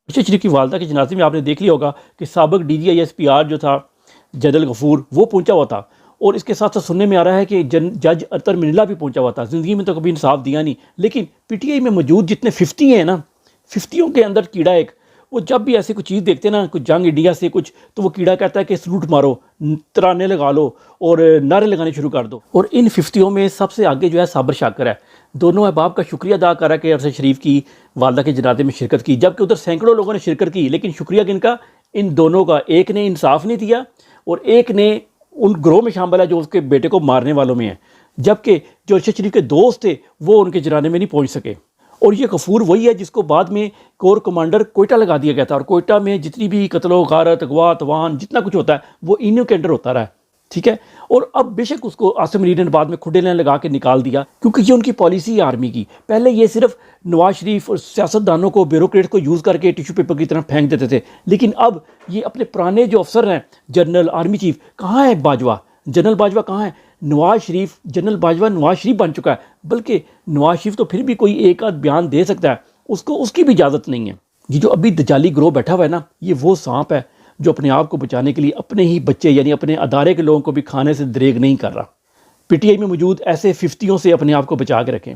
ارشد شریف کی والدہ کے جنازے میں آپ نے دیکھ لیا ہوگا کہ سابق DGISPR جو تھا جنرل غفور وہ پہنچا ہوا تھا، اور اس کے ساتھ ساتھ سننے میں آ رہا ہے کہ جج ارطر منیلا بھی پہنچا ہوا تھا۔ زندگی میں تو کبھی انصاف دیا نہیں، لیکن PTI میں موجود جتنے 50 ہیں نا، 50 کے اندر کیڑا ایک، وہ جب بھی ایسی کوئی چیز دیکھتے ہیں نا، کچھ جنگ انڈیا سے کچھ، تو وہ کیڑا کہتا ہے کہ سلوٹ مارو، ترانے لگا لو اور نعرے لگانے شروع کر دو۔ اور ان 50 میں سب سے آگے جو ہے صابر شاکر ہے، دونوں احباب کا شکریہ ادا کر رہا ہے کہ ارشد شریف کی والدہ کے جنازے میں شرکت کی، جبکہ ادھر سینکڑوں لوگوں نے شرکت کی، لیکن شکریہ کن کا؟ ان دونوں کا۔ ایک نے انصاف نہیں دیا اور ایک نے ان گروہ میں شامل ہے جو اس کے بیٹے کو مارنے والوں میں ہیں، جبکہ جو ارشد شریف کے دوست تھے وہ ان کے جنازے میں نہیں پہنچ سکے۔ اور یہ غفور وہی ہے جس کو بعد میں کور کمانڈر کوئٹہ لگا دیا گیا تھا، اور کوئٹہ میں جتنی بھی قتل و غارت، اغوا توان جتنا کچھ ہوتا ہے وہ انہوں کے انڈر ہوتا رہا ہے، ٹھیک ہے۔ اور اب بے شک اس کو عاصم علی نے بعد میں کھڈے لین لگا کے نکال دیا، کیونکہ یہ ان کی پالیسی ہے آرمی کی۔ پہلے یہ صرف نواز شریف اور سیاستدانوں کو، بیوروکریٹ کو یوز کر کے ٹیشو پیپر کی طرح پھینک دیتے تھے، لیکن اب یہ اپنے پرانے جو افسر ہیں، جنرل، آرمی چیف، کہاں ہے باجوہ؟ جنرل باجوہ کہاں ہے؟ نواز شریف، جنرل باجوہ نواز شریف بن چکا ہے، بلکہ نواز شریف تو پھر بھی کوئی ایک آدھ بیان دے سکتا ہے، اس کی بھی اجازت نہیں ہے۔ یہ جو ابھی دجالی گروہ بیٹھا ہوا ہے نا، یہ وہ سانپ ہے جو اپنے آپ کو بچانے کے لیے اپنے ہی بچے یعنی اپنے ادارے کے لوگوں کو بھی کھانے سے دریغ نہیں کر رہا۔ PTI میں موجود ایسے 50 سے اپنے آپ کو بچا کے رکھیں۔